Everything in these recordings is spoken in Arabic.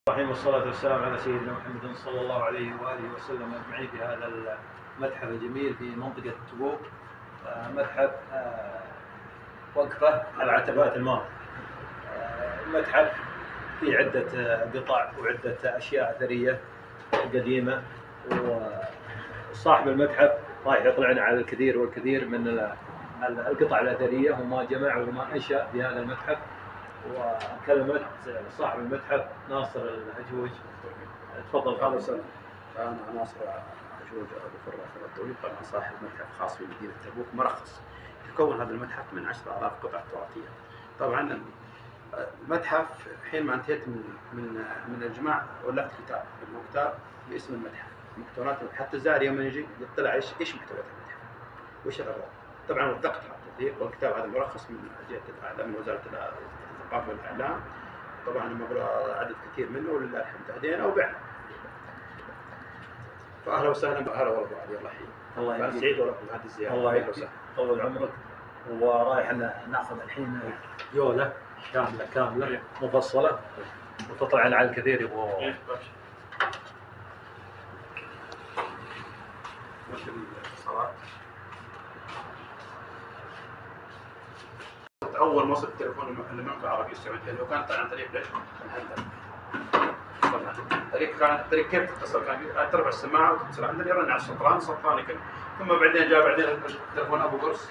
الرحيم والصلاة والسلام على سيدنا محمد صلى الله عليه وآله وسلم أجمعين في هذا المتحف الجميل في منطقة تبوك. متحف وقفة على عتبات الماء. المتحف فيه عدة قطع وعدة أشياء أثرية قديمة، وصاحب المتحف راح يطلعنا على الكثير والكثير من القطع الأثرية وما جمع وما أنشأ في هذا المتحف. وكلمة صاحب المتحف ناصر الهجوج. تفضل خالص. أنا ناصر الهجوج أبو فراس الطويل، طبعا صاحب متحف خاص في مدينة تبوك مرخص. يكون هذا المتحف من 10,000 قطعة تراثية. طبعا المتحف حين ما انتهيت من الإجماع ولفت كتاب باسم المتحف، مكتونات، حتى الزائر يوم يجي يطلع ايش محتويات المتحف وايش الأغراض. طبعا وثقت على التطبيق، والكتاب هذا مرخص من جهة الإعلام من وزارة الثقافة والإعلام. طبعا مبلغ عدد كثير منه ولله الحمد هدينا وبعنا. فأهلا وسهلا بأهلا والله علي الله يحييك. الله يحييك. سعيد ولكم هذه الزيارة. الله يحييك طول عمرك. ورايح ناخذ الحين جولة كاملة مفصلة وتطلع على الكثير يبغوا. أول ما وصلت التليفون المملكة العربية السعودية اللي كانت عن طريق ليش؟ طريق كيف تتصل؟ كان ترفع السماعة وتتصل عندنا يرن على السطران كذا. ثم بعدين جاء التليفون أبو قرص،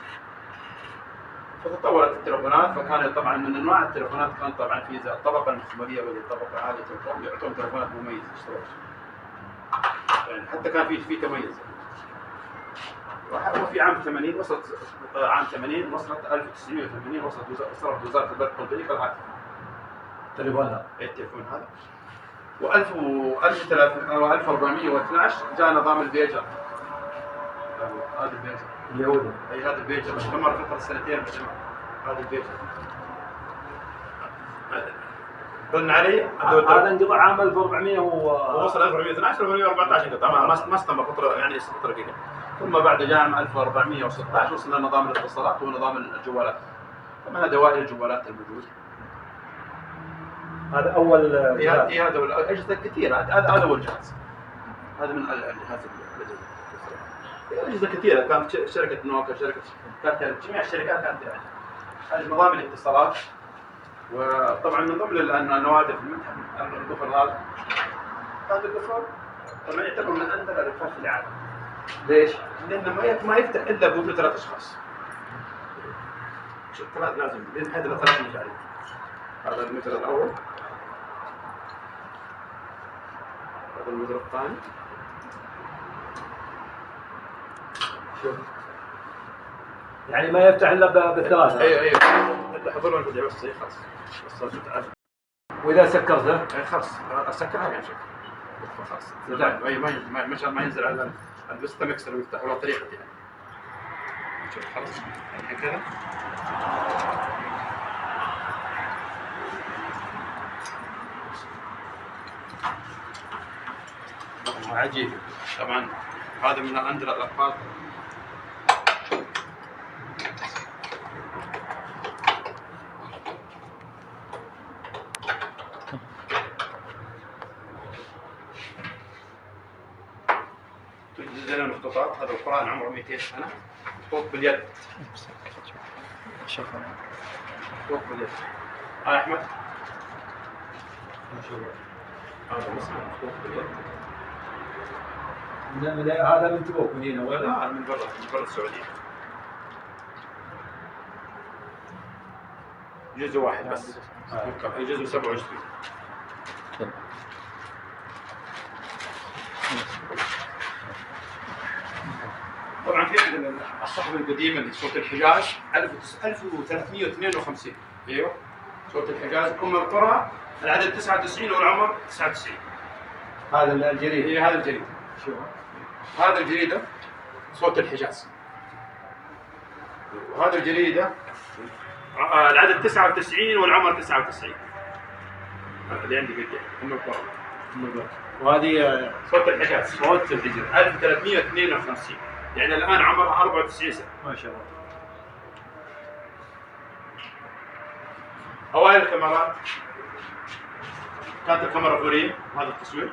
فتطورت التليفونات. فكان طبعا من أنواع التليفونات كان طبعا في الطبقة المخمرية والطبقة عالية القوم يعطون تليفونات مميزة يعني حتى كان في تميز. وفي عام 80 وصلت 1980 وصلت وزارة البرق والطريق الهاتف التليفون هذا. و1412 جاء نظام البيجر. هذا البيجر اليهودي. اي هذا البيجر استمر فترة سنتين هذا البيجر. ظن علي هذا انقطع عام 1400 ووصل 1412 1414 انقطع، ما استمر فترة يعني فترة قليلة. ثم بعد جاء عام 1416 وصلنا نظام الاتصالات ونظام الجوالات. طبعا دوائر الجوالات الموجود. هذا أول هذا الأجهزة كثيرة. هذا أول جهاز. هذا من الجهاز الأجهزة كثيرة. كانت شركة نوكيا، كانت جميع الشركات كانت يعني هذه نظام الاتصالات. وطبعا من ضمن النوادر في المتحف القفل هذا القفل طبعا يعتبر من أندر الرفات في العالم. ليش؟ لأنه ما يفتح إلا بوجود 3 أشخاص. ثلاث لازم بين حد 3 مجالين. هذا المتر الأول، هذا المتر الثاني. شوف يعني ما يفتح إلا بالثلاثة. أيوه إلا حضور الفيديو بس خلاص. وإذا سكرته خلاص أسكرها يعني شوف خلاص. أي ما ينزل على البسطة مكسر ويفتح ولا طريقة يعني. شوف خلاص الحين كذا. عجيب. طبعا هذا من أندر الألفاظ. تجد لنا مخطوطات. هذا القرآن عمره 200 سنة مخطوط باليد. مخطوط باليد. أحمد هذا مسلم مخطوط باليد. هذا من تبوك من هنا ولا؟ لا من برا السعودية. جزء واحد بس. جزء 27. طبعا في الصحف القديمة اللي صوت الحجاز 1352. ايوه صوت الحجاز أم القرى العدد 99 والعمر 99. هذا الجريد. هي هذا الجريد. شوف هذا الجريدة صوت الحجاز. وهذا الجريدة العدد 99 والعمر 99. اللي عندي قد أم القرى. وهذه صوت الحجاز. صوت الحجاز 1352 يعني الآن عمرها 94 سنة. ما شاء الله. أوائل الكاميرات كانت الكاميرا فورية. هذا التصوير،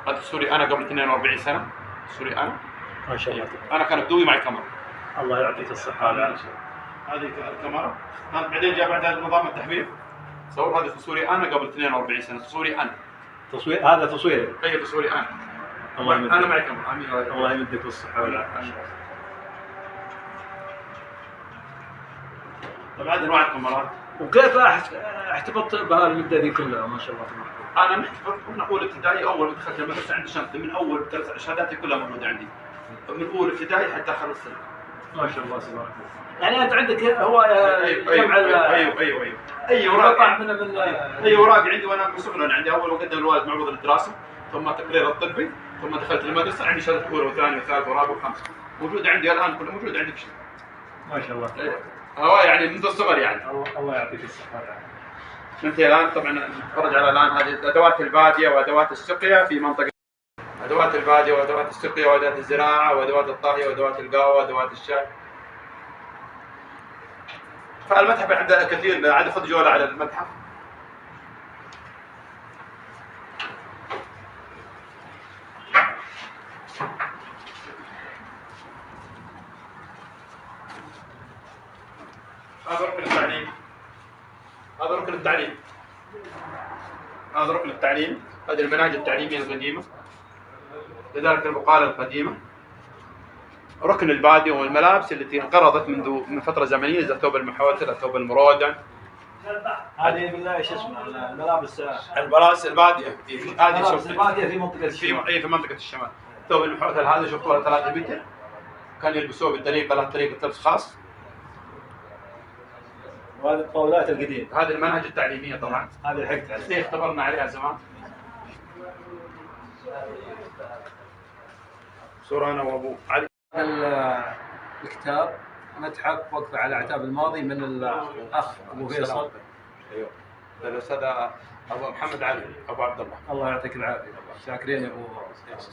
هذا تصويري انا قبل 42 سنه، تصويري انا. ما شاء الله. انا كان بدوي معي كاميرا. الله يعطيك الصحة والعافية. هذه الكاميرا كانت، بعدين جاء بعدها نظام التحميل. صور هذا تصويري انا قبل 42 سنه، تصويري انا. تصوير هذا تصويري. اي تصويري انا. الله يمدك. انا معي كاميرا. الله يمدك بالصحة والعافية. طبعا هذه انواع الكاميرات. وكيف احتفظت بهالمدة ذي كلها؟ ما شاء الله تبارك الله. انا محتفظ من اول ابتدائي. اول ما دخلت المدرسه عندي شنطه من اول شهاداتي كلها موجوده عندي، من اول ابتدائي حتى اخر السنه. ما شاء الله تبارك الله. يعني انت عندك هو جمع ايوه اي اوراق من اي اوراق عندي وانا من صغري. عندي اول مقدم الوالد معروض للدراسه، ثم تقرير الطبي، ثم دخلت المدرسه. عندي شهاده اولى وثانيه وثالثه ورابعه وخامسه موجوده عندي الان، كله موجود عندي في شيء. ما شاء الله. هو يعني منذ الصغر يعني. الله يعطيك الصحة والعافية. انت الان طبعا نتفرج على الان هذه ادوات الباديه وادوات السقيا في منطقه، ادوات الباديه وادوات السقيا وادوات الزراعه وادوات الطهي وادوات القهوه وادوات الشاي. فالمتحف عندنا كثير. عاد خذ جوله على المتحف. هذا ركن التعليم. هذا ركن التعليم. هذا ركن التعليم. هذه المناهج التعليميه القديمه، لذلك البقاله القديمه. ركن الباديه والملابس التي انقرضت من فتره زمنيه، زي ثوب المحوتر، ثوب المرودن. هذه بالله ايش اسمها؟ الملابس الباديه. هذه ملابس الباديه في منطقه الشمال. في منطقه الشمال. ثوب المحوتر هذا شفتوه 3 متر، كان يلبسوه بالطريقه، له طريقه لبس خاص. وهذه الطاولات القديمه. هذه المناهج التعليميه طبعا. هذه لحقت عليها. اختبرنا عليها زمان. صورة انا وابو علي. الكتاب متحف وقف على اعتاب الماضي من الاخ ابو فيصل. ايوه الاستاذ ابو محمد علي ابو عبد الله. الله يعطيك العافيه. شاكرين يا ابو فيصل.